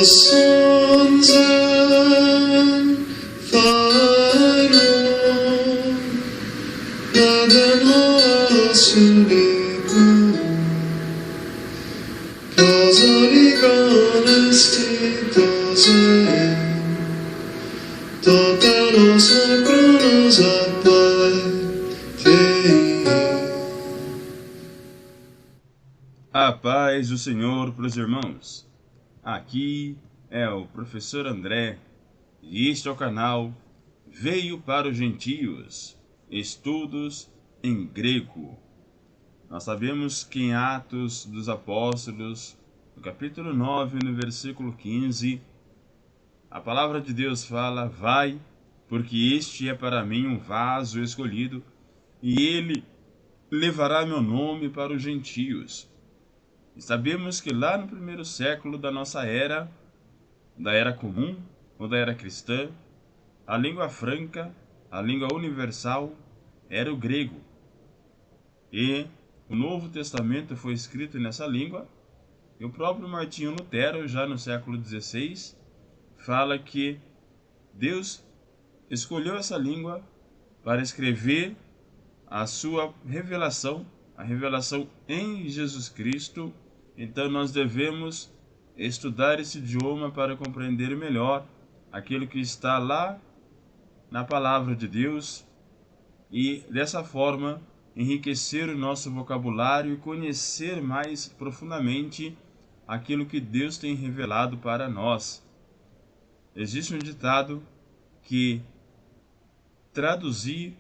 sons and fire, 나는 허수리고 도저히 conestidoze totarosa cronosa A paz do Senhor para os irmãos. Aqui é o professor André e este é o canal Veio para os Gentios, estudos em grego. Nós sabemos que em Atos dos Apóstolos, no capítulo 9, no versículo 15, a palavra de Deus fala: vai, porque este é para mim um vaso escolhido, e ele levará meu nome para os gentios. E sabemos que lá no primeiro século da nossa era, da era comum ou da era cristã, a língua franca, a língua universal, era o grego. E o Novo Testamento foi escrito nessa língua, e o próprio Martinho Lutero, já no século XVI, fala que Deus escolheu essa língua para escrever a sua revelação, a revelação em Jesus Cristo. Então nós devemos estudar esse idioma para compreender melhor aquilo que está lá na palavra de Deus e dessa forma enriquecer o nosso vocabulário e conhecer mais profundamente aquilo que Deus tem revelado para nós. Existe um ditado que traduzir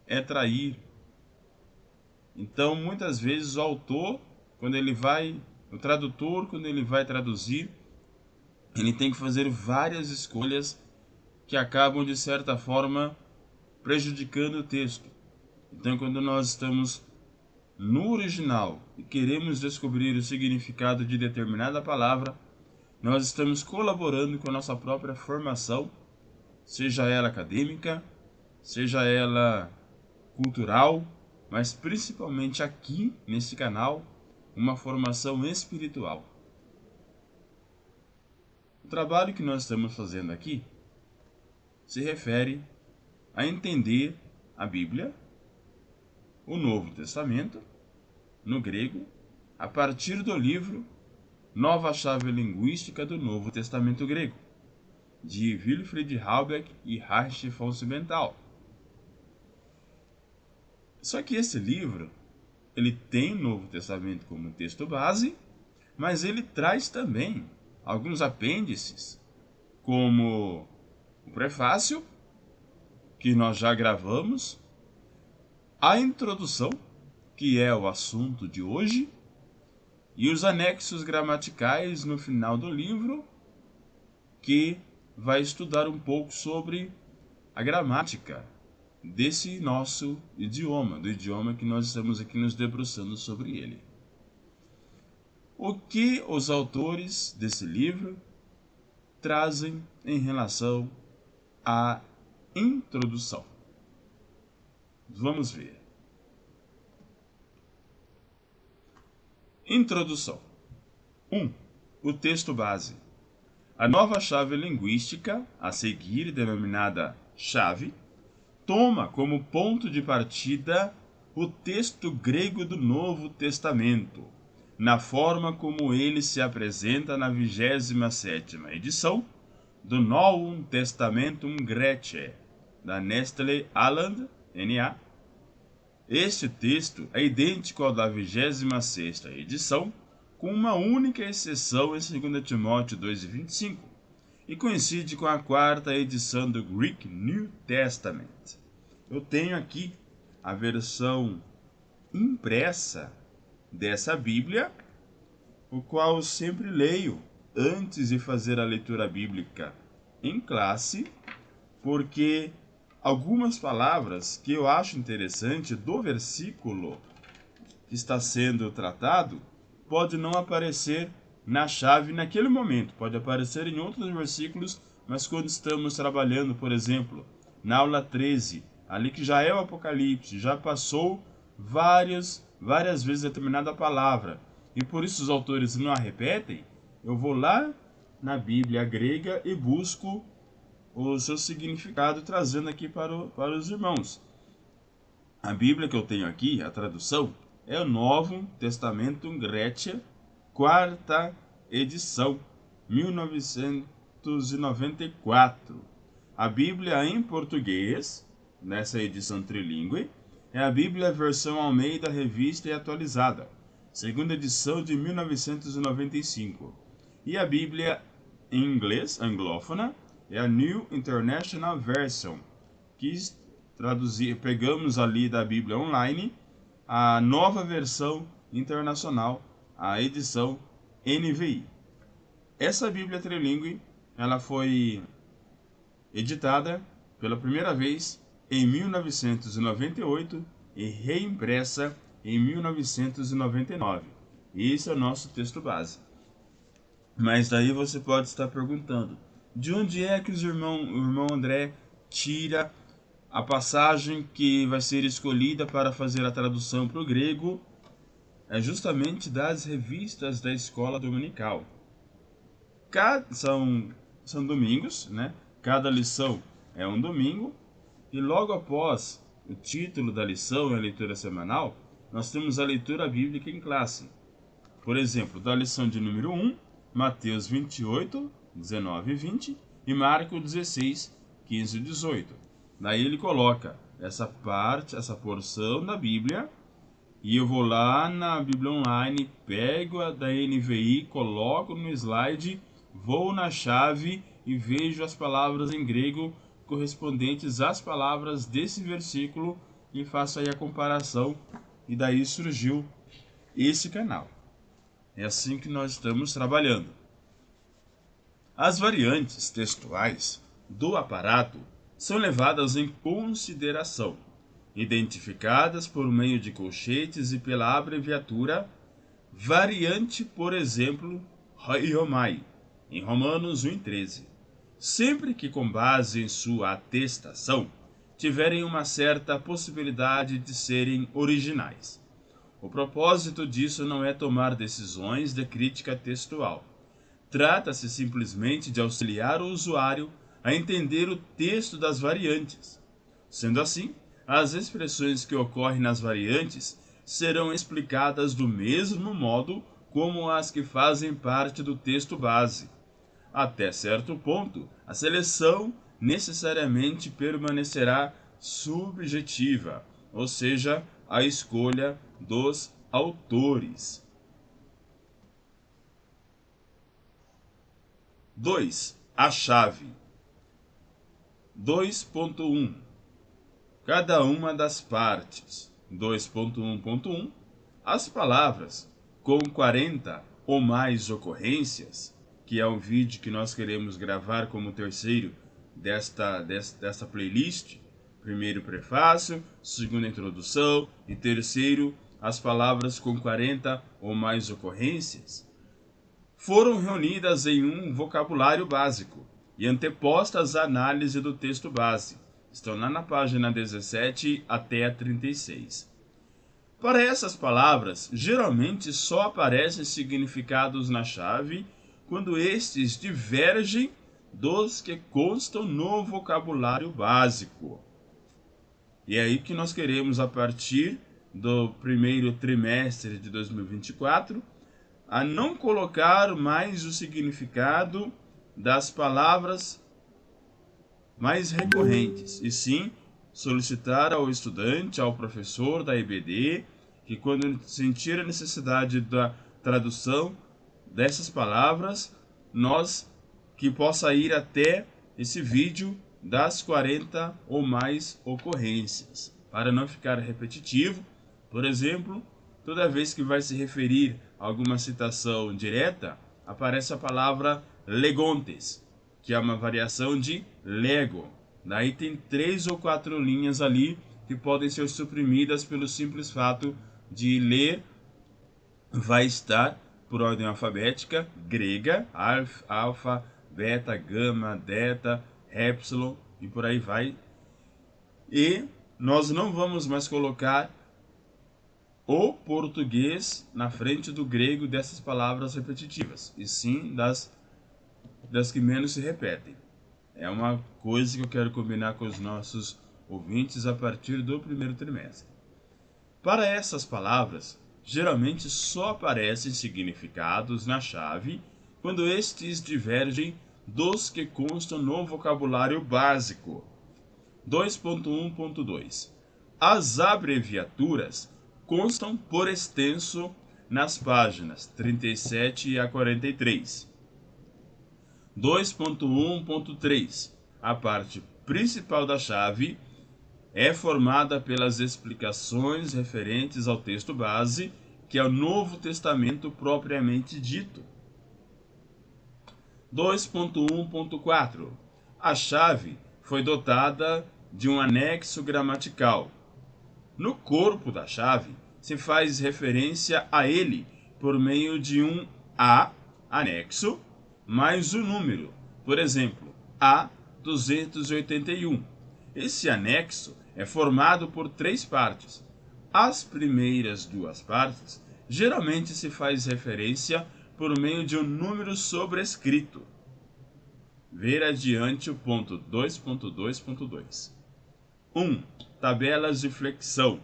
é trair. Então, muitas vezes o tradutor, quando ele vai traduzir, ele tem que fazer várias escolhas que acabam, de certa forma, prejudicando o texto. Então, quando nós estamos no original e queremos descobrir o significado de determinada palavra, nós estamos colaborando com a nossa própria formação, seja ela acadêmica, seja ela cultural, mas principalmente aqui nesse canal, uma formação espiritual. O trabalho que nós estamos fazendo aqui se refere a entender a Bíblia, o Novo Testamento, no grego, a partir do livro Nova Chave Linguística do Novo Testamento Grego, de Wilfried Halbeck e Heinrich von Siebenthal. Só que esse livro, ele tem o Novo Testamento como texto base, mas ele traz também alguns apêndices, como o prefácio, que nós já gravamos, a introdução, que é o assunto de hoje, e os anexos gramaticais no final do livro, que vai estudar um pouco sobre a gramática desse nosso idioma, do idioma que nós estamos aqui nos debruçando sobre ele. O que os autores desse livro trazem em relação à introdução? Vamos ver. Introdução. 1. O texto base. A nova chave linguística, a seguir denominada chave, toma como ponto de partida o texto grego do Novo Testamento, na forma como ele se apresenta na 27ª edição do Novum Testamentum Graece, da Nestle Aland, N.A. Este texto é idêntico ao da 26ª edição, com uma única exceção em 2 Timóteo 2,25, e coincide com a 4ª edição do Greek New Testament. Eu tenho aqui a versão impressa dessa Bíblia, o qual eu sempre leio antes de fazer a leitura bíblica em classe, porque algumas palavras que eu acho interessante do versículo que está sendo tratado pode não aparecer na chave naquele momento, pode aparecer em outros versículos, mas quando estamos trabalhando, por exemplo, na aula 13, ali que já é o Apocalipse, já passou várias vezes determinada palavra, e por isso os autores não a repetem, eu vou lá na Bíblia grega e busco o seu significado trazendo aqui para os irmãos. A Bíblia que eu tenho aqui, a tradução, é o Novo Testamento Grécia, quarta edição, 1994. A Bíblia em português, nessa edição trilingue, é a Bíblia versão Almeida Revista e Atualizada, segunda edição de 1995. E a Bíblia em inglês, anglófona, é a New International Version, que pegamos ali da Bíblia online a nova versão internacional, a edição NVI. Essa Bíblia trilingue, ela foi editada pela primeira vez em 1998 e reimpressa em 1999. Esse é o nosso texto base. Mas daí você pode estar perguntando, de onde é que o irmão André tira a passagem que vai ser escolhida para fazer a tradução para o grego? É justamente das revistas da escola dominical. São domingos, né? Cada lição é um domingo, e logo após o título da lição e a leitura semanal, nós temos a leitura bíblica em classe. Por exemplo, da lição de número 1, Mateus 28, 19 e 20, e Marcos 16, 15 e 18. Daí ele coloca essa porção da Bíblia, e eu vou lá na Bíblia Online, pego a da NVI, coloco no slide, vou na chave e vejo as palavras em grego correspondentes às palavras desse versículo e faço aí a comparação, e daí surgiu esse canal. É assim que nós estamos trabalhando. As variantes textuais do aparato são levadas em consideração, identificadas por meio de colchetes e pela abreviatura variante, por exemplo, Iomai, em Romanos 1,13. Sempre que, com base em sua atestação, tiverem uma certa possibilidade de serem originais. O propósito disso não é tomar decisões de crítica textual. Trata-se simplesmente de auxiliar o usuário a entender o texto das variantes. Sendo assim, as expressões que ocorrem nas variantes serão explicadas do mesmo modo como as que fazem parte do texto base. Até certo ponto, a seleção necessariamente permanecerá subjetiva, ou seja, a escolha dos autores. 2. A chave. 2.1. Cada uma das partes. 2.1.1. As palavras com 40 ou mais ocorrências, que é um vídeo que nós queremos gravar como terceiro desta playlist. Primeiro, prefácio, segundo, introdução e terceiro, as palavras com 40 ou mais ocorrências, foram reunidas em um vocabulário básico e antepostas à análise do texto base. Estão lá na página 17 até a 36. Para essas palavras, geralmente só aparecem significados na chave quando estes divergem dos que constam no vocabulário básico. E é aí que nós queremos, a partir do primeiro trimestre de 2024, a não colocar mais o significado das palavras mais recorrentes, e sim solicitar ao estudante, ao professor da EBD, que quando sentir a necessidade da tradução dessas palavras, que possa ir até esse vídeo das 40 ou mais ocorrências, para não ficar repetitivo. Por exemplo, toda vez que vai se referir a alguma citação direta, aparece a palavra legontes, que é uma variação de lego. Daí tem 3 ou 4 linhas ali que podem ser suprimidas pelo simples fato de ler. Vai estar por ordem alfabética grega, alfa, beta, gama, delta, epsilon e por aí vai. E nós não vamos mais colocar o português na frente do grego dessas palavras repetitivas, e sim das das que menos se repetem. É uma coisa que eu quero combinar com os nossos ouvintes a partir do primeiro trimestre. Para essas palavras, geralmente só aparecem significados na chave quando estes divergem dos que constam no vocabulário básico. 2.1.2 As abreviaturas constam por extenso nas páginas 37 a 43. 2.1.3 A parte principal da chave é formada pelas explicações referentes ao texto base, que é o Novo Testamento propriamente dito. 2.1.4 A chave foi dotada de um anexo gramatical. No corpo da chave, se faz referência a ele por meio de um A anexo mais o número, por exemplo, A281. Esse anexo é formado por 3 partes. As primeiras 2 partes geralmente se faz referência por meio de um número sobrescrito. Ver adiante o ponto 2.2.2. 1. Tabelas de flexão.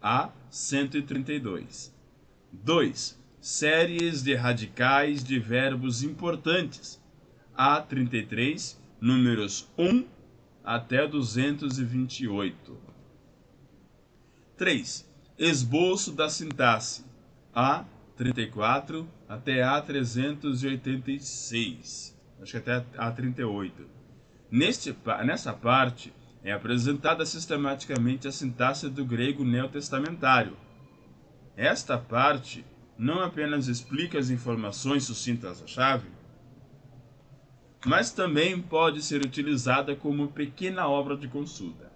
A132. 2. Séries de radicais de verbos importantes. A33, números 1 até 228. 3. Esboço da sintaxe. A34 até A386. Acho que até A38. Nessa parte é apresentada sistematicamente a sintaxe do grego neotestamentário. Esta parte não apenas explica as informações sucintas da chave, mas também pode ser utilizada como pequena obra de consulta.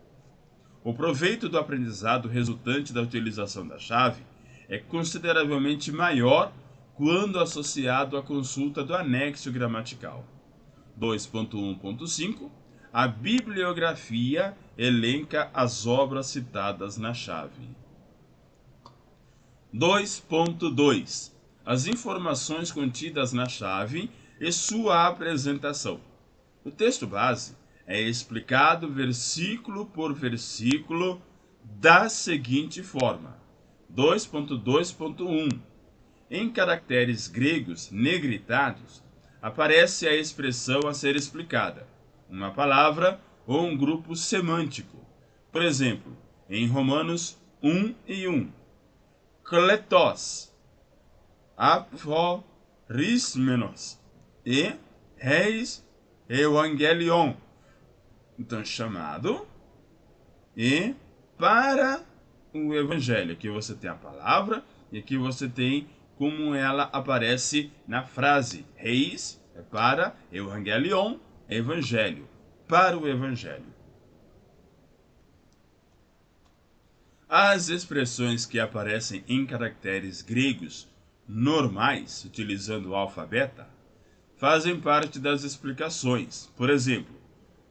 O proveito do aprendizado resultante da utilização da chave é consideravelmente maior quando associado à consulta do anexo gramatical. 2.1.5 A bibliografia elenca as obras citadas na chave. 2.2 As informações contidas na chave e sua apresentação. O texto base é explicado versículo por versículo da seguinte forma. 2.2.1 Em caracteres gregos negritados, aparece a expressão a ser explicada, uma palavra ou um grupo semântico. Por exemplo, em Romanos 1:1, kletos, aphorismenos e reis evangelion. Então, chamado e para o evangelho. Aqui você tem a palavra e aqui você tem como ela aparece na frase. Reis é para, evangelion é evangelho, para o evangelho. As expressões que aparecem em caracteres gregos normais, utilizando o alfabeto, fazem parte das explicações. Por exemplo,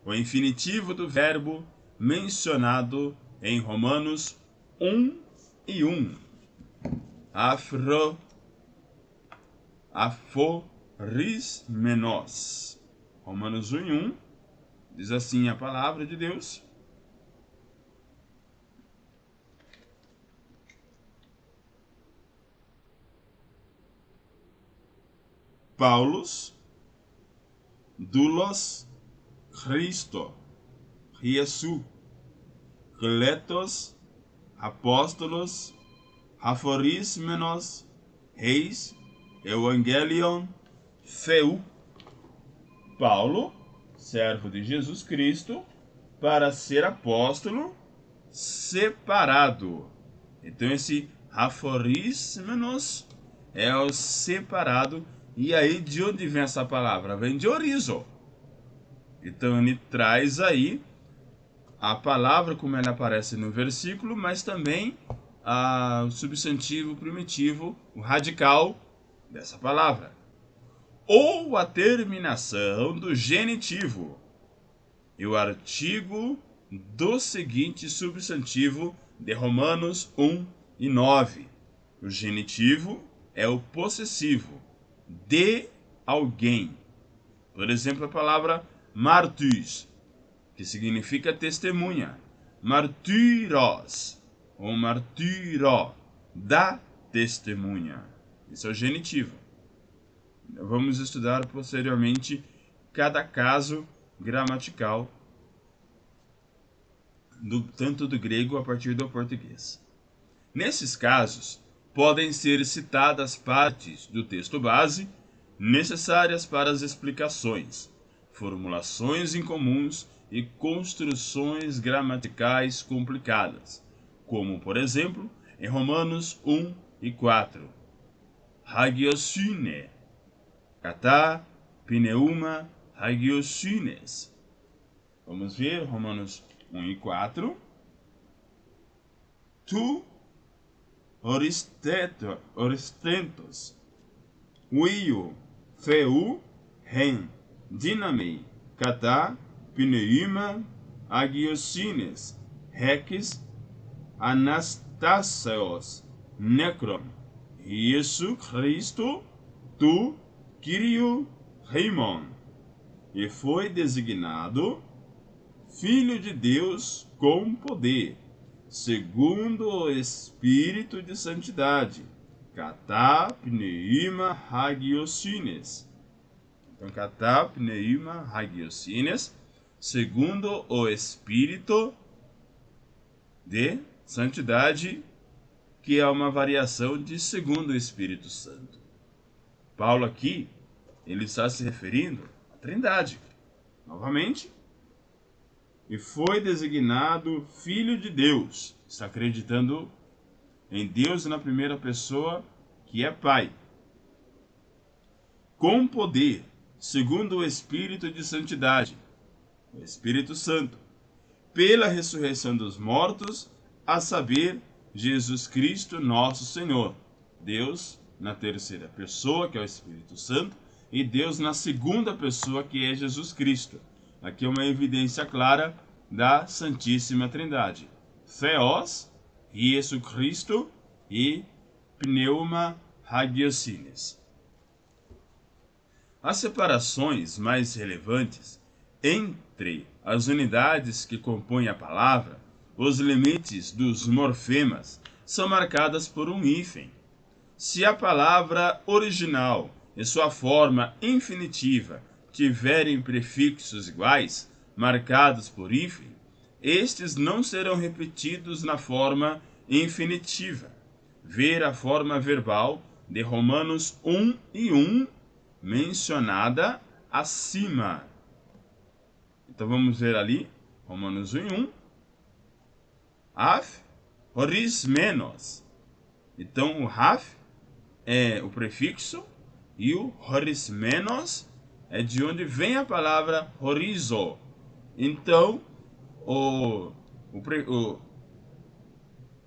o infinitivo do verbo mencionado em Romanos 1:1. Aforismenos. Romanos 1:1 diz assim a palavra de Deus. Paulus, doulos Christo, Jesus, kletos, apóstolos, aforismenos, reis, evangelion, Feu. Paulo, servo de Jesus Cristo, para ser apóstolo, separado. Então esse aforismenos é o separado. E aí de onde vem essa palavra? Vem de orizo. Então ele traz aí a palavra como ela aparece no versículo, mas também o substantivo primitivo, o radical dessa palavra. Ou a terminação do genitivo e o artigo do seguinte substantivo de Romanos 1:9. O genitivo é o possessivo de alguém. Por exemplo, a palavra martus, que significa testemunha. Martyros, ou martyró, da testemunha. Isso é o genitivo. Vamos estudar posteriormente cada caso gramatical, tanto do grego a partir do português. Nesses casos, podem ser citadas partes do texto base necessárias para as explicações, formulações incomuns e construções gramaticais complicadas, como, por exemplo, em Romanos 1 e 4. Hagiosune, kata, pneuma, hagiosines. Vamos ver Romanos 1 e 4. Tu oristentos, uio, feu, hen, dinamei, kata, pneuma, agiosines, rex, anastasios, necron, Jesu Cristo, tu, Kyrio, Reimon, e foi designado Filho de Deus com poder, segundo o Espírito de Santidade, kata, pneuma, hagiosines. Então, kata, pneuma, hagiosines, segundo o Espírito de Santidade, que é uma variação de segundo o Espírito Santo. Paulo aqui, ele está se referindo à Trindade. Novamente, e foi designado Filho de Deus. Está acreditando em Deus na primeira pessoa, que é Pai. Com poder, segundo o Espírito de Santidade, o Espírito Santo, pela ressurreição dos mortos, a saber, Jesus Cristo, nosso Senhor. Deus na terceira pessoa, que é o Espírito Santo, e Deus na segunda pessoa, que é Jesus Cristo. Aqui é uma evidência clara da Santíssima Trindade. Theos, Jesus Cristo e pneuma hagiosines. As separações mais relevantes entre as unidades que compõem a palavra, os limites dos morfemas, são marcadas por um hífen. Se a palavra original e sua forma infinitiva tiverem prefixos iguais, marcados por hífen, estes não serão repetidos na forma infinitiva. Ver a forma verbal de Romanos 1 e 1, mencionada acima. Então vamos ver ali, Romanos 1 e 1. Af, horis menos. Então o haf é o prefixo e o horis menos é de onde vem a palavra horizo. Então,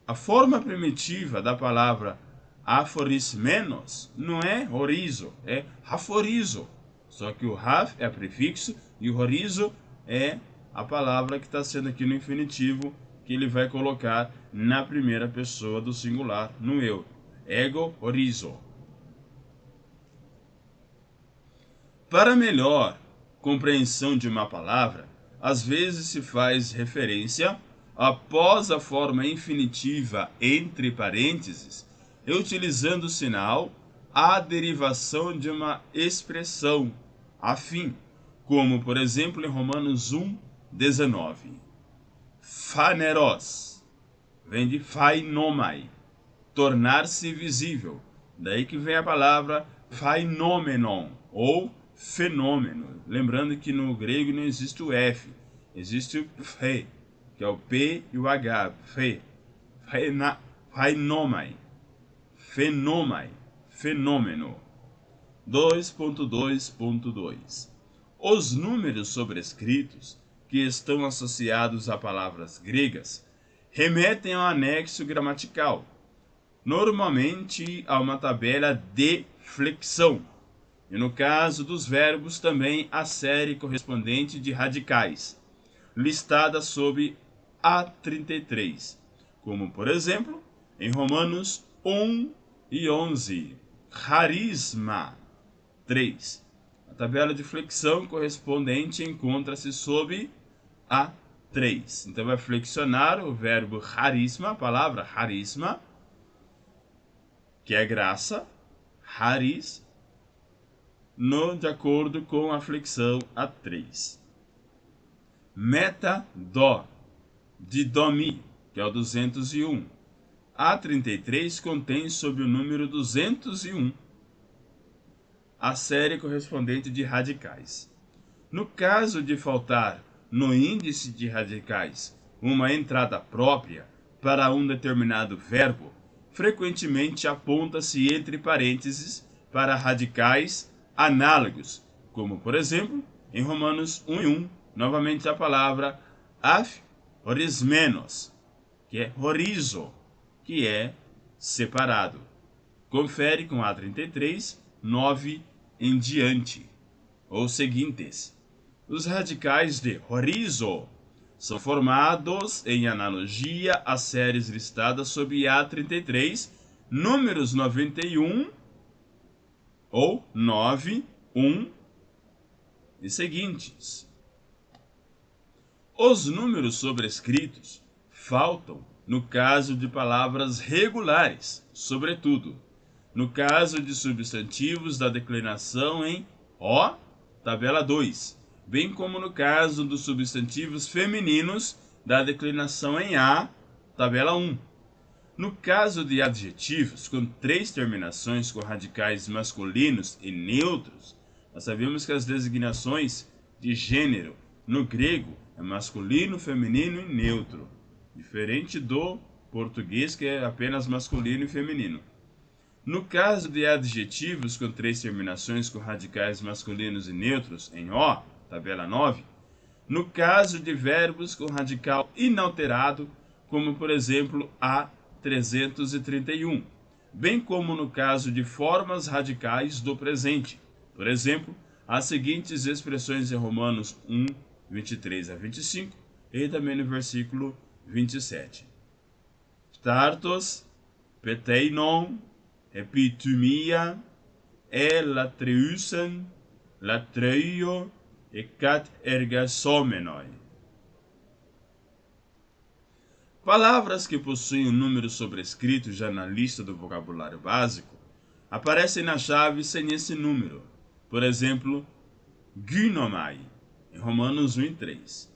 a forma primitiva da palavra aforis menos não é horizo, é raforizo. Só que o raf é prefixo e o horizo é a palavra que está sendo aqui no infinitivo, que ele vai colocar na primeira pessoa do singular, no eu. Ego horizo. Para melhor compreensão de uma palavra, às vezes se faz referência, após a forma infinitiva entre parênteses, utilizando o sinal, à derivação de uma expressão, afim, como, por exemplo, em Romanos 1, 19. Phaneros, vem de phainomai, tornar-se visível. Daí que vem a palavra phainomenon, ou fenômeno. Lembrando que no grego não existe o F, existe o Phe, que é o P e o H, Phe. Phainomai, fenomai, fenômeno. 2.2.2. Os números sobrescritos, que estão associados a palavras gregas, remetem ao anexo gramatical, normalmente a uma tabela de flexão, e no caso dos verbos também a série correspondente de radicais, listada sob A33, como por exemplo em Romanos 1 e 11, charisma 3. A tabela de flexão correspondente encontra-se sob a 3. Então vai flexionar o verbo charisma, a palavra charisma, que é graça, charis, de acordo com a flexão A3. Meta dó, de dó-mi, que é o 201. A33 contém sob o número 201 a série correspondente de radicais. No caso de faltar no índice de radicais uma entrada própria para um determinado verbo, frequentemente aponta-se entre parênteses para radicais análogos, como por exemplo em Romanos 1:1, novamente a palavra horismenos, que é horizo, que é separado. Confere com A33, 9 em diante, ou seguintes. Os radicais de horizo são formados em analogia às séries listadas sob A33, números 91 ou 9, 1 e seguintes. Os números sobrescritos faltam no caso de palavras regulares, sobretudo no caso de substantivos da declinação em O, tabela 2, bem como no caso dos substantivos femininos da declinação em A, tabela 1. No caso de adjetivos com 3 terminações com radicais masculinos e neutros, nós sabemos que as designações de gênero no grego é masculino, feminino e neutro, diferente do português, que é apenas masculino e feminino. No caso de adjetivos com 3 terminações com radicais masculinos e neutros, em O, tabela 9, no caso de verbos com radical inalterado, como por exemplo a 331, bem como no caso de formas radicais do presente, por exemplo, as seguintes expressões em Romanos 1, 23 a 25 e também no versículo 27. Tartos, peteinon, epitumia, latreusen, latreio e kat ergasomenoi. Palavras que possuem um número sobrescrito já na lista do vocabulário básico aparecem na chave sem esse número. Por exemplo, gynomai, em Romanos 1 e 3.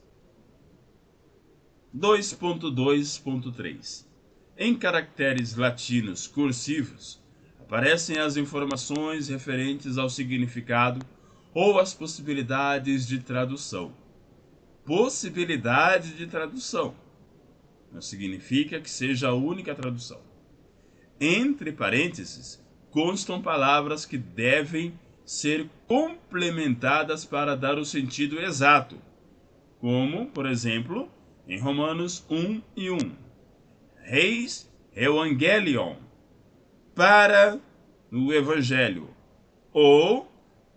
2.2.3. Em caracteres latinos cursivos, aparecem as informações referentes ao significado ou às possibilidades de tradução. Possibilidade de tradução não significa que seja a única tradução. Entre parênteses, constam palavras que devem ser complementadas para dar o sentido exato, como, por exemplo, em Romanos 1 e 1. Reis evangelion, para o evangelho, ou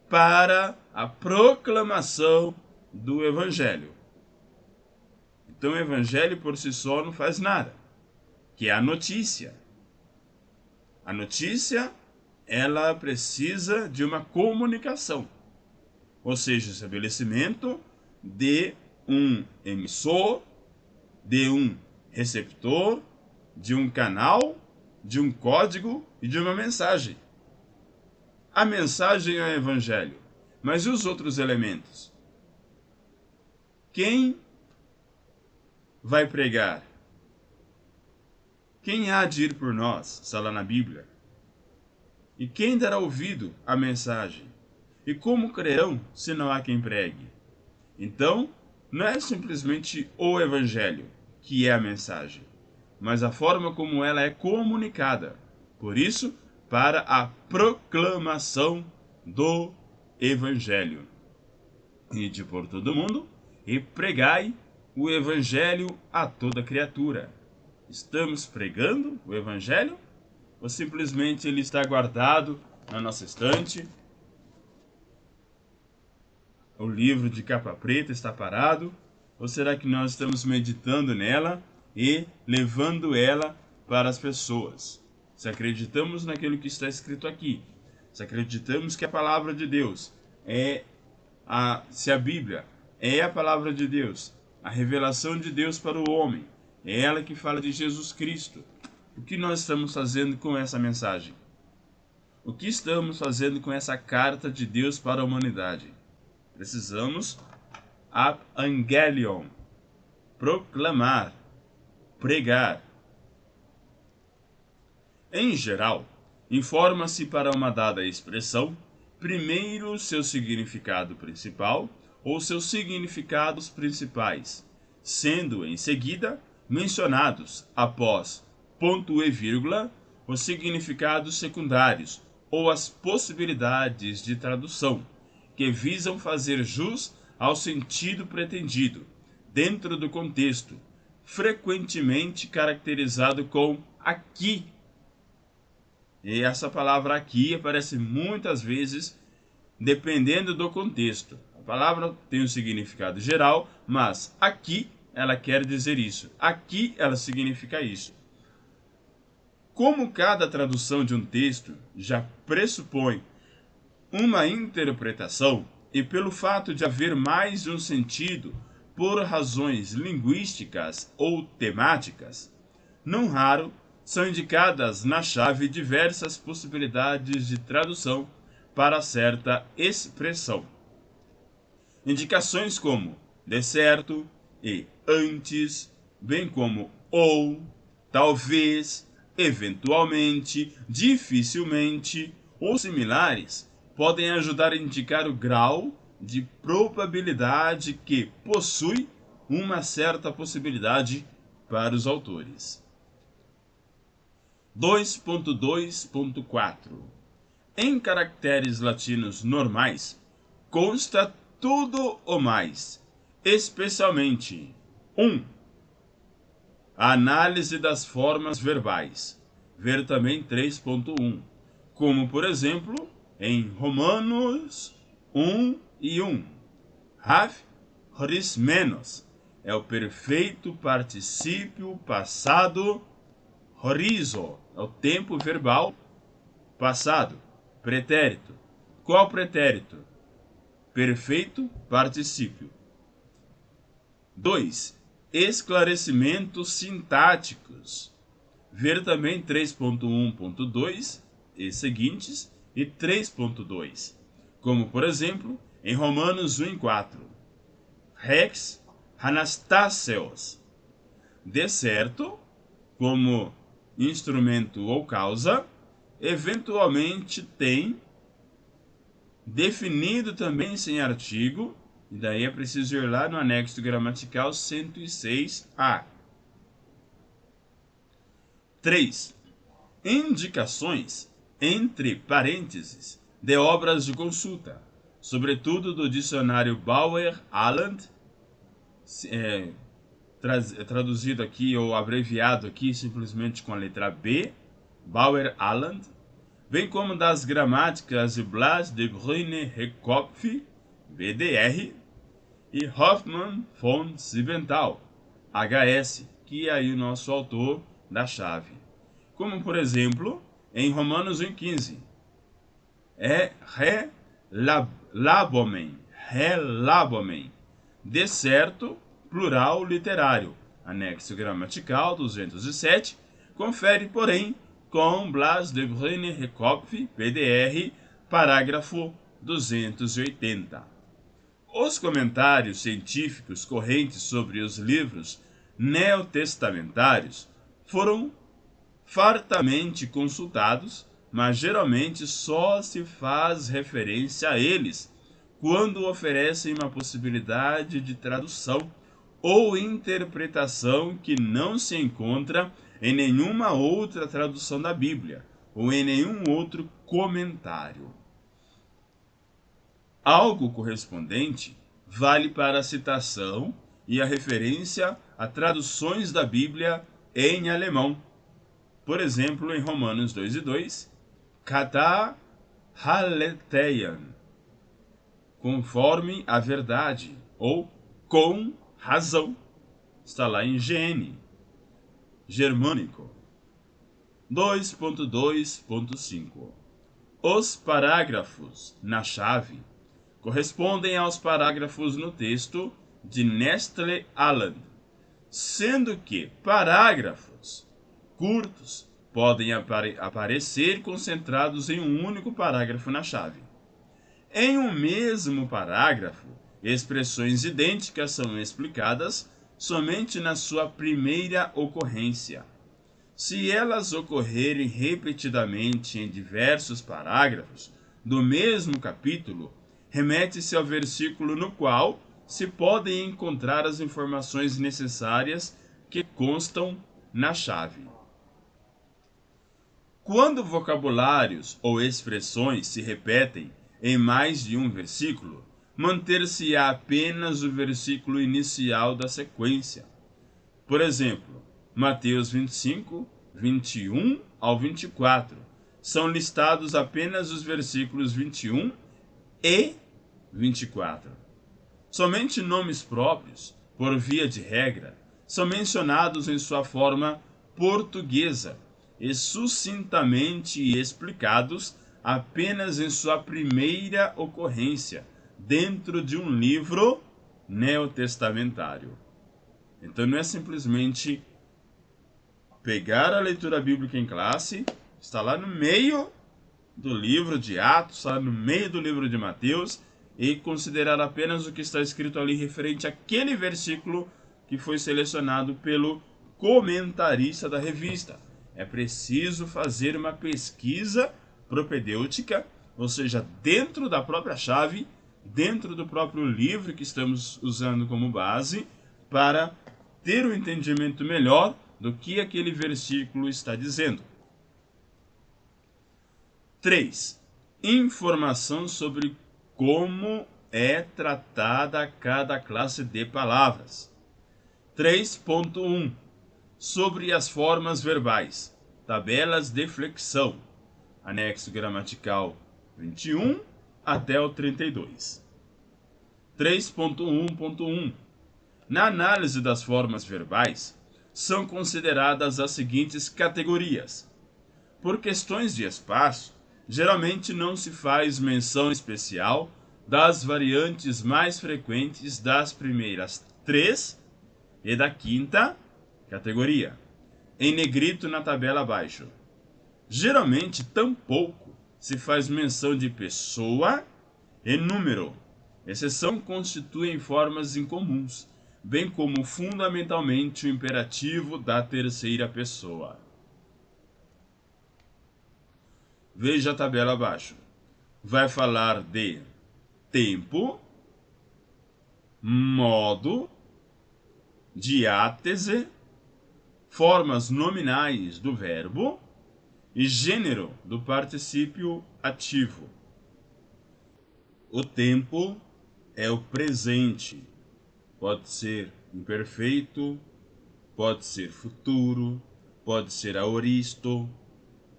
para a proclamação do evangelho. Então o evangelho por si só não faz nada, que é a notícia. A notícia, ela precisa de uma comunicação, ou seja, o estabelecimento de um emissor, de um receptor, de um canal, de um código e de uma mensagem. A mensagem é o evangelho, mas e os outros elementos? Quem vai pregar? Quem há de ir por nós? Está lá na Bíblia. E quem dará ouvido à mensagem? E como crerão se não há quem pregue? Então, não é simplesmente o evangelho que é a mensagem, mas a forma como ela é comunicada. Por isso, para a proclamação do evangelho. Ide por todo mundo e pregai o evangelho a toda criatura. Estamos pregando o evangelho? Ou simplesmente ele está guardado na nossa estante? O livro de capa preta está parado? Ou será que nós estamos meditando nela e levando ela para as pessoas? Se acreditamos naquilo que está escrito aqui, se acreditamos que é a palavra de Deus, se a Bíblia é a palavra de Deus, a revelação de Deus para o homem, é ela que fala de Jesus Cristo, o que nós estamos fazendo com essa mensagem? O que estamos fazendo com essa carta de Deus para a humanidade? Precisamos Evangelion, proclamar, pregar. Em geral, informa-se para uma dada expressão primeiro seu significado principal ou seus significados principais, sendo em seguida mencionados após ponto e vírgula os significados secundários ou as possibilidades de tradução, que visam fazer jus ao sentido pretendido, dentro do contexto, frequentemente caracterizado com aqui. E essa palavra aqui aparece muitas vezes, dependendo do contexto. A palavra tem um significado geral, mas aqui ela quer dizer isso. Aqui ela significa isso. Como cada tradução de um texto já pressupõe uma interpretação, e pelo fato de haver mais de um sentido por razões linguísticas ou temáticas, não raro são indicadas na chave diversas possibilidades de tradução para certa expressão. Indicações como de certo e antes, bem como ou, talvez, eventualmente, dificilmente ou similares, podem ajudar a indicar o grau de probabilidade que possui uma certa possibilidade para os autores. 2.2.4 Em caracteres latinos normais, consta tudo o mais, especialmente 1. A análise das formas verbais, ver também 3.1, como por exemplo em Romanos 1 e 1. Have, horis menos, é o perfeito particípio passado. Horizo é o tempo verbal passado. Pretérito. Qual pretérito? Perfeito particípio. 2. Esclarecimentos sintáticos. Ver também 3.1.2 e seguintes e 3.2. Como, por exemplo, em Romanos 1:4. Rex Anastáseos. De certo, como instrumento ou causa, eventualmente tem, definido também sem artigo, e daí é preciso ir lá no anexo gramatical 106A. 3. Indicações, entre parênteses, de obras de consulta, sobretudo do dicionário Bauer-Alland, traduzido aqui ou abreviado aqui simplesmente com a letra B, Bauer-Alland, bem como das gramáticas de Blas de Bruyne-Hecopf, BDR, e Hoffmann von Siebenthal, HS, que é aí o nosso autor da chave. Como, por exemplo, em Romanos 1:15, relabomen, de certo, plural literário, anexo gramatical 207, confere, porém, com Blas de Bruyne-Hecopf, PDR, parágrafo 280. Os comentários científicos correntes sobre os livros neotestamentários foram fartamente consultados, mas geralmente só se faz referência a eles quando oferecem uma possibilidade de tradução ou interpretação que não se encontra em nenhuma outra tradução da Bíblia ou em nenhum outro comentário. Algo correspondente vale para a citação e a referência a traduções da Bíblia em alemão. Por exemplo, em Romanos 2:2, Kata Haletheia, conforme a verdade, ou com razão. Está lá em GN, germânico. 2.2.5 Os parágrafos, na chave, correspondem aos parágrafos no texto de Nestle Aland, sendo que parágrafos curtos podem aparecer concentrados em um único parágrafo na chave. Em um mesmo parágrafo, expressões idênticas são explicadas somente na sua primeira ocorrência. Se elas ocorrerem repetidamente em diversos parágrafos do mesmo capítulo, remete-se ao versículo no qual se podem encontrar as informações necessárias que constam na chave. Quando vocabulários ou expressões se repetem em mais de um versículo, manter-se-á apenas o versículo inicial da sequência. Por exemplo, Mateus 25, 21 ao 24. São listados apenas os versículos 21 e 24. Somente nomes próprios, por via de regra, são mencionados em sua forma portuguesa e sucintamente explicados apenas em sua primeira ocorrência, dentro de um livro neotestamentário. Então não é simplesmente pegar a leitura bíblica em classe, está lá no meio do livro de Atos, está lá no meio do livro de Mateus, e considerar apenas o que está escrito ali referente àquele versículo que foi selecionado pelo comentarista da revista. É preciso fazer uma pesquisa propedêutica, ou seja, dentro da própria chave, dentro do próprio livro que estamos usando como base, para ter um entendimento melhor do que aquele versículo está dizendo. 3. Informação sobre como é tratada cada classe de palavras. 3.1. Sobre as formas verbais. Tabelas de flexão. Anexo gramatical 21 até o 32. 3.1.1. Na análise das formas verbais, são consideradas as seguintes categorias. Por questões de espaço, geralmente não se faz menção especial das variantes mais frequentes das primeiras 3 e da quinta categoria, em negrito na tabela abaixo. Geralmente, tampouco se faz menção de pessoa e número. Exceção constituem formas incomuns, bem como fundamentalmente o imperativo da terceira pessoa. Veja a tabela abaixo. Vai falar de tempo, modo, diátese, formas nominais do verbo e gênero do particípio ativo. O tempo é o presente. Pode ser imperfeito, pode ser futuro, pode ser aoristo,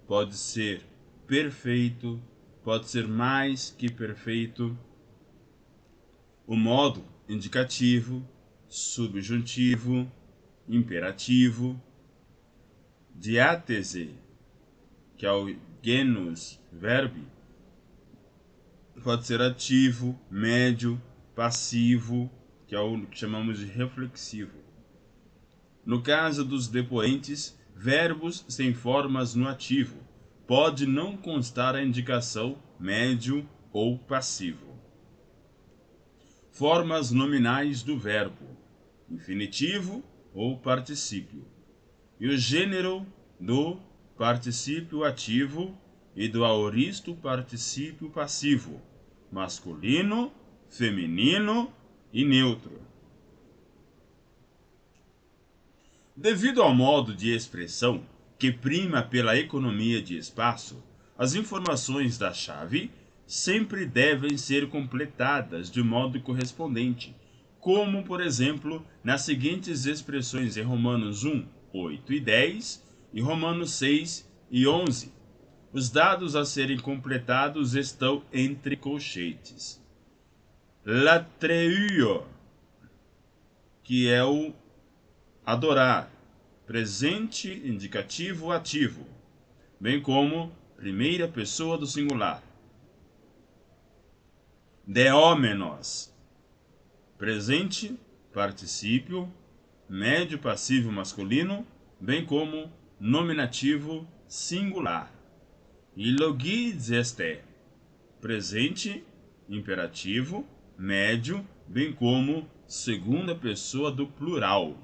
pode ser perfeito, pode ser mais que perfeito. O modo indicativo, subjuntivo, imperativo. Diátese, que é o genus verbi, pode ser ativo, médio, passivo, que é o que chamamos de reflexivo. No caso dos depoentes, verbos sem formas no ativo, pode não constar a indicação médio ou passivo. Formas nominais do verbo, infinitivo ou particípio. E o gênero do particípio ativo e do aoristo particípio passivo, masculino, feminino e neutro. Devido ao modo de expressão que prima pela economia de espaço, as informações da chave sempre devem ser completadas de modo correspondente, como, por exemplo, nas seguintes expressões em Romanos 1, 8 e 10 e Romanos 6 e 11. Os dados a serem completados estão entre colchetes. Latreuo, que é o adorar, presente indicativo ativo, bem como primeira pessoa do singular. deómenos. Presente, particípio, médio passivo masculino, bem como nominativo singular. E logizeste. Presente, imperativo, médio, bem como segunda pessoa do plural.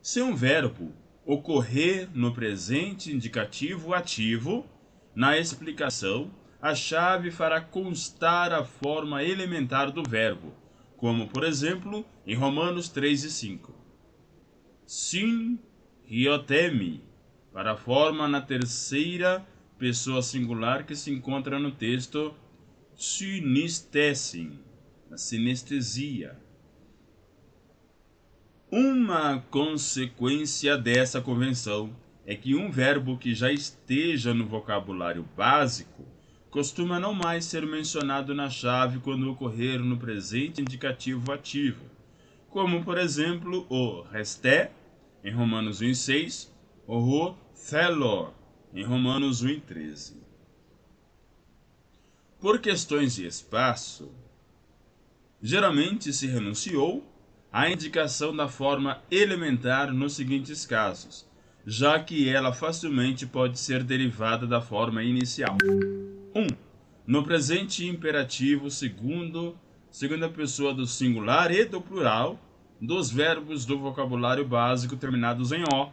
Se um verbo ocorrer no presente indicativo ativo, na explicação, a chave fará constar a forma elementar do verbo, como, por exemplo, em Romanos 3 e 5. Syn hiotemi, para a forma na terceira pessoa singular que se encontra no texto synestesen, a sinestesia. Uma consequência dessa convenção é que um verbo que já esteja no vocabulário básico costuma não mais ser mencionado na chave quando ocorrer no presente indicativo ativo, como, por exemplo, o resté, em Romanos 1,6, ou o thelor, em Romanos 1,13. Por questões de espaço, geralmente se renunciou à indicação da forma elementar nos seguintes casos, já que ela facilmente pode ser derivada da forma inicial. 1. No presente imperativo segunda pessoa do singular e do plural dos verbos do vocabulário básico terminados em O.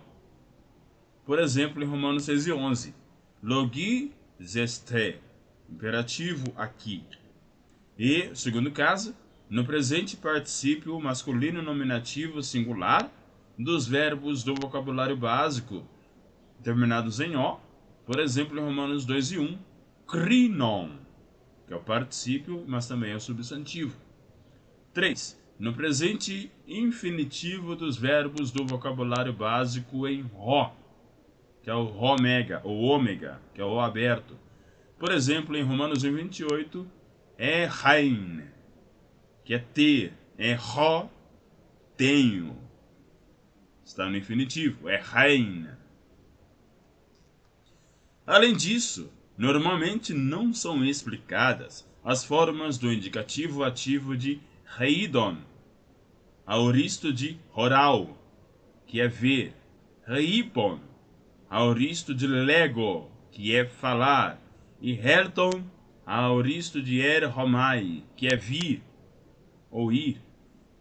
Por exemplo, em Romanos 6 e 11. Logizeste, imperativo aqui. E, segundo caso, no presente particípio masculino nominativo singular dos verbos do vocabulário básico terminados em O, por exemplo, em Romanos 2 e 1, krinon, que é o particípio, mas também é o substantivo. 3. No presente infinitivo dos verbos do vocabulário básico em Rho, que é o ômega, ou ômega, que é o aberto. Por exemplo, em Romanos 1,28, é hain, que é ter, é Rho, tenho. Está no infinitivo, é hain. Além disso, normalmente não são explicadas as formas do indicativo ativo de reidon, aoristo de horal, que é ver, reipon, aoristo de lego, que é falar, e herton, aoristo de homai, que é vir ou ir,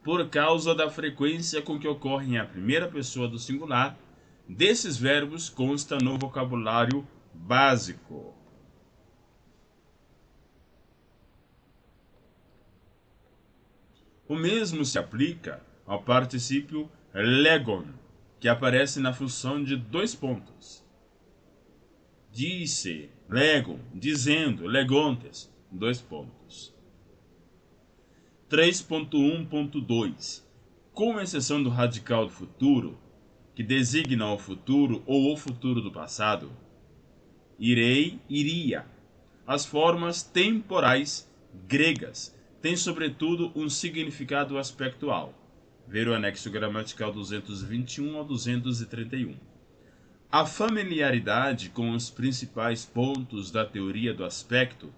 por causa da frequência com que ocorrem a primeira pessoa do singular desses verbos consta no vocabulário básico. O mesmo se aplica ao particípio legon, que aparece na função de 2 pontos. Disse, legon, dizendo, legontes, 2 pontos. 3.1.2. Com exceção do radical do futuro, que designa o futuro ou o futuro do passado, irei, iria. As formas temporais gregas têm, sobretudo, um significado aspectual. Ver o anexo gramatical 221 ao 231. A familiaridade com os principais pontos da teoria do aspecto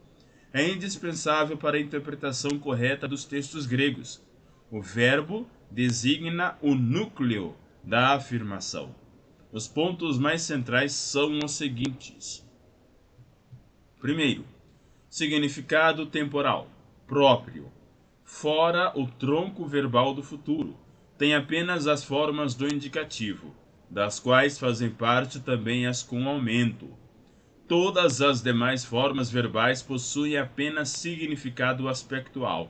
é indispensável para a interpretação correta dos textos gregos. O verbo designa o núcleo da afirmação. Os pontos mais centrais são os seguintes. Primeiro, significado temporal, próprio. Fora o tronco verbal do futuro, tem apenas as formas do indicativo, das quais fazem parte também as com aumento. Todas as demais formas verbais possuem apenas significado aspectual.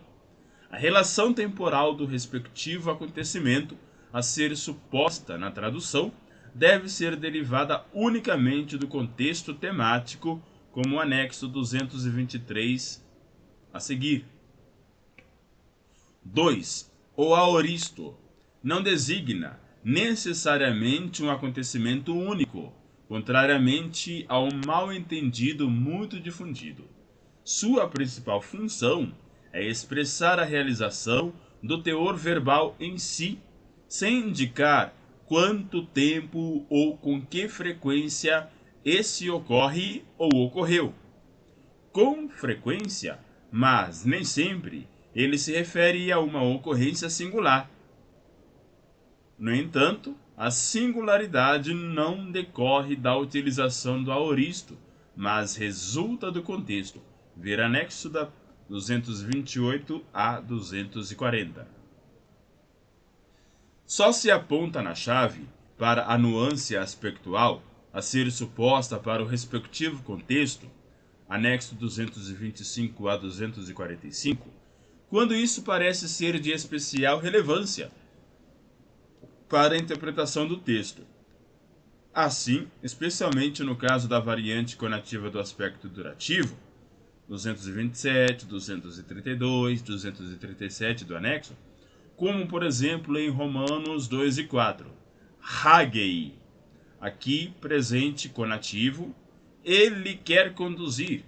A relação temporal do respectivo acontecimento a ser suposta na tradução deve ser derivada unicamente do contexto temático, como o anexo 223 a seguir. 2. O aoristo não designa necessariamente um acontecimento único, contrariamente ao mal-entendido muito difundido. Sua principal função é expressar a realização do teor verbal em si, sem indicar quanto tempo ou com que frequência esse ocorre ou ocorreu. Com frequência, mas nem sempre ele se refere a uma ocorrência singular. No entanto, a singularidade não decorre da utilização do aoristo, mas resulta do contexto. Ver anexo da 228 a 240. Só se aponta na chave para a nuance aspectual a ser suposta para o respectivo contexto, anexo 225 a 245, quando isso parece ser de especial relevância para a interpretação do texto. Assim, especialmente no caso da variante conativa do aspecto durativo, 227, 232, 237 do anexo, como por exemplo em Romanos 2 e 4, hagei, aqui presente conativo, ele quer conduzir,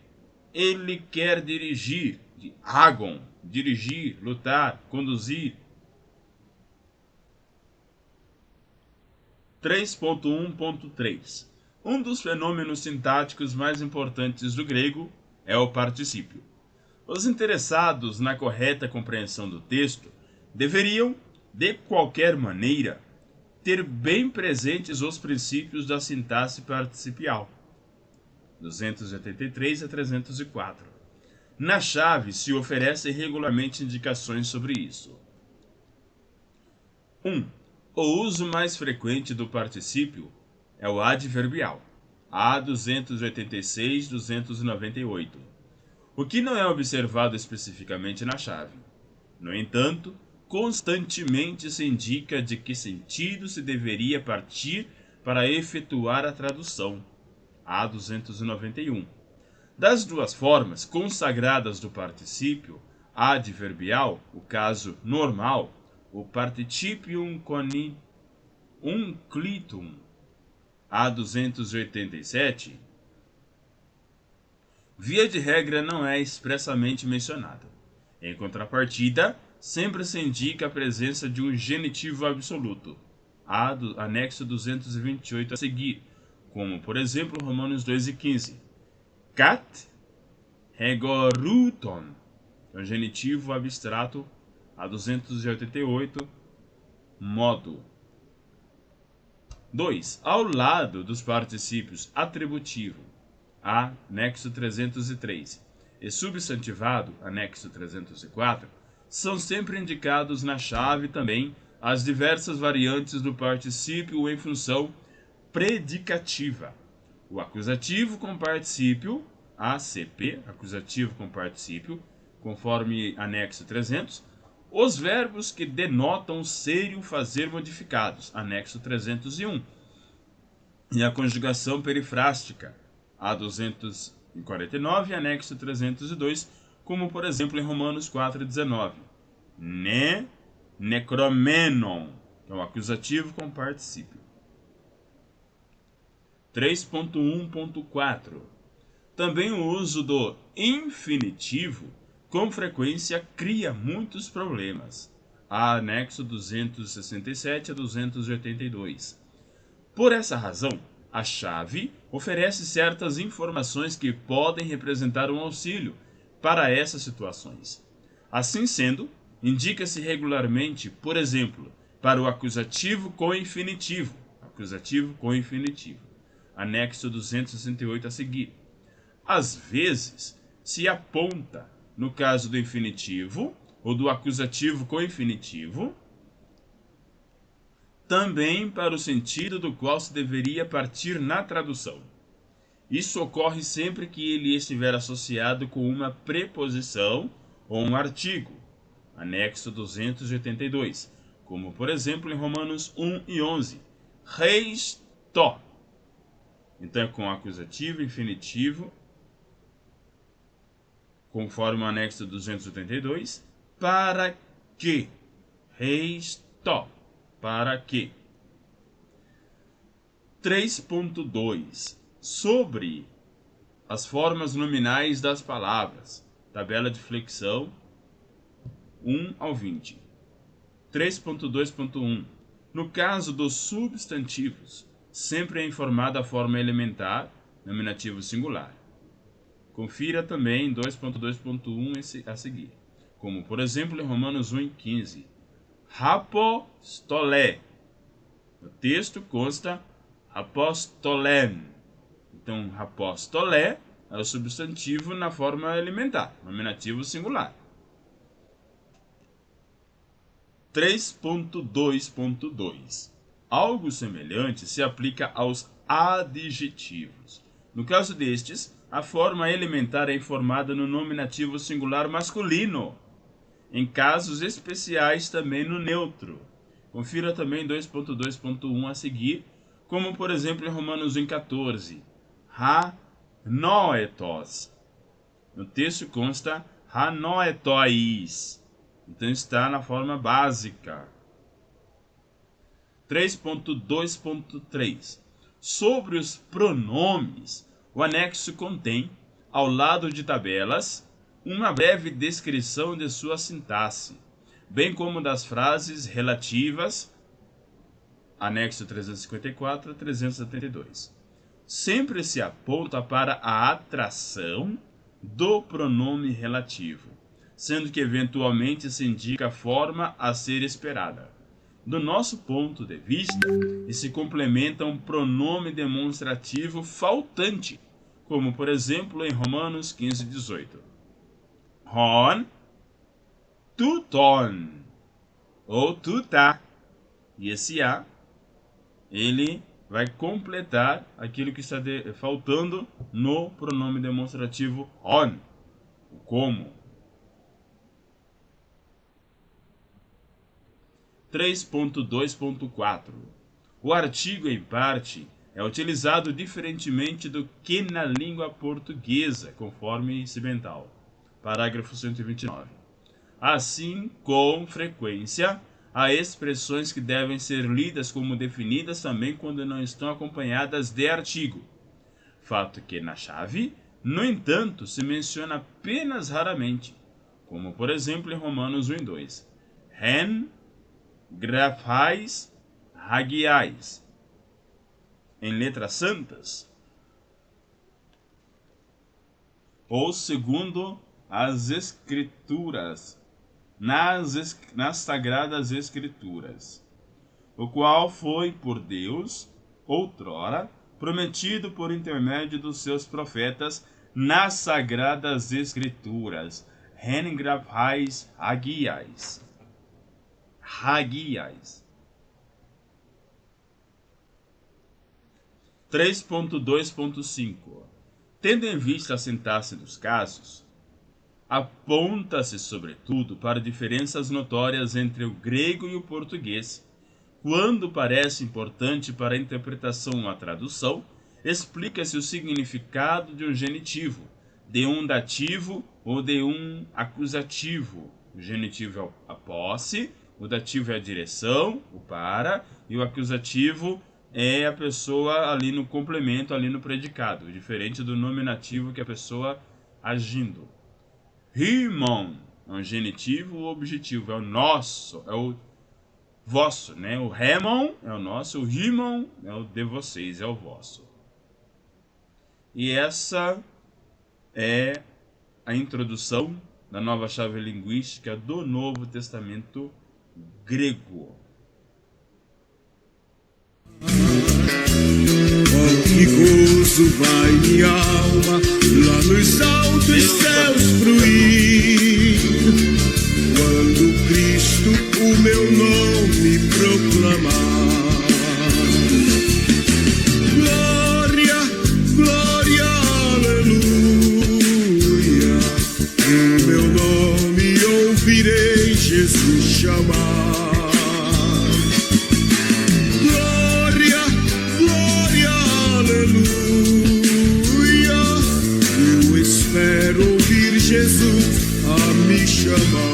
ele quer dirigir, agon, dirigir, lutar, conduzir. 3.1.3. Um dos fenômenos sintáticos mais importantes do grego é o particípio. Os interessados na correta compreensão do texto deveriam, de qualquer maneira, ter bem presentes os princípios da sintaxe participial. 283 a 304. Na chave se oferecem regularmente indicações sobre isso. 1. O uso mais frequente do particípio é o adverbial, a 286-298, o que não é observado especificamente na chave. No entanto, constantemente se indica de que sentido se deveria partir para efetuar a tradução, a 291. Das duas formas consagradas do particípio adverbial, o caso normal, o participium unclitum, a 287, via de regra não é expressamente mencionado. Em contrapartida, sempre se indica a presença de um genitivo absoluto, anexo 228 a seguir, como por exemplo Romanos 2 e 15. Kat hegoruton, é um genitivo abstrato, a 288, modo. 2. Ao lado dos particípios atributivo, anexo 303, e substantivado, anexo 304, são sempre indicados na chave também as diversas variantes do particípio em função predicativa. O acusativo com particípio, ACP, acusativo com particípio, conforme anexo 300, os verbos que denotam ser e o fazer modificados, anexo 301, e a conjugação perifrástica, a 249, anexo 302, como por exemplo em Romanos 4:19. Necromenon, que é o acusativo com particípio. 3.1.4. Também o uso do infinitivo com frequência cria muitos problemas. Anexo 267 a 282. Por essa razão, a chave oferece certas informações que podem representar um auxílio para essas situações. Assim sendo, indica-se regularmente, por exemplo, para o acusativo com infinitivo, anexo 268 a seguir. Às vezes, se aponta, no caso do infinitivo ou do acusativo com infinitivo, também para o sentido do qual se deveria partir na tradução. Isso ocorre sempre que ele estiver associado com uma preposição ou um artigo, anexo 282, como por exemplo em Romanos 1 e 11, reis to. Então é com acusativo, infinitivo, conforme o anexo 282, para que, reis to, para que. 3.2. Sobre as formas nominais das palavras, tabela de flexão 1 ao 20. 3.2.1. No caso dos substantivos, sempre é informada a forma elementar, nominativo singular. Confira também 2.2.1 a seguir. Como, por exemplo, em Romanos 1:15. Apostolé. No texto consta apostolém. Então, apostolé é o substantivo na forma elementar, nominativo singular. 3.2.2. Algo semelhante se aplica aos adjetivos. No caso destes, a forma elementar é informada no nominativo singular masculino. Em casos especiais, também no neutro. Confira também 2.2.1 a seguir, como por exemplo em Romanos 1:14. Ha-noetos. No texto consta ha-noetois. Então está na forma básica. 3.2.3. Sobre os pronomes, o anexo contém, ao lado de tabelas, uma breve descrição de sua sintaxe, bem como das frases relativas, anexo 354 a 372. Sempre se aponta para a atração do pronome relativo, sendo que eventualmente se indica a forma a ser esperada. Do nosso ponto de vista, se complementa um pronome demonstrativo faltante, como por exemplo em Romanos 15:18. Hon, tuton, ou tutá. E esse a, ele vai completar aquilo que está faltando no pronome demonstrativo on, o como. 3.2.4. O artigo em parte é utilizado diferentemente do que na língua portuguesa, conforme Cimental. Parágrafo 129. Assim, com frequência, há expressões que devem ser lidas como definidas também quando não estão acompanhadas de artigo. Fato que na chave, no entanto, se menciona apenas raramente, como por exemplo em Romanos 1:2. Hen, grafais, hagiais. Em letras santas, ou segundo as Escrituras, nas Sagradas Escrituras, o qual foi por Deus, outrora, prometido por intermédio dos seus profetas nas Sagradas Escrituras. Hengrafais hagiais. Hagiais. 3.2.5. Tendo em vista a sintaxe dos casos, aponta-se sobretudo para diferenças notórias entre o grego e o português. Quando parece importante para a interpretação ou a tradução, explica-se o significado de um genitivo, de um dativo ou de um acusativo. O genitivo é a posse, o dativo é a direção, o para, e o acusativo é a pessoa ali no complemento, ali no predicado, diferente do nominativo que é a pessoa agindo. Himon é um genitivo, o objetivo é o nosso, é o vosso, né? O hemon é o nosso, o himon é o de vocês, é o vosso. E essa é a introdução da nova chave linguística do Novo Testamento grego. Oh, que gozo vai minha alma lá nos altos céus fruir, quando Cristo o meu nome proclamar. Glória, glória, aleluia, o meu nome ouvirei Jesus chamar. Jesus a me chamar.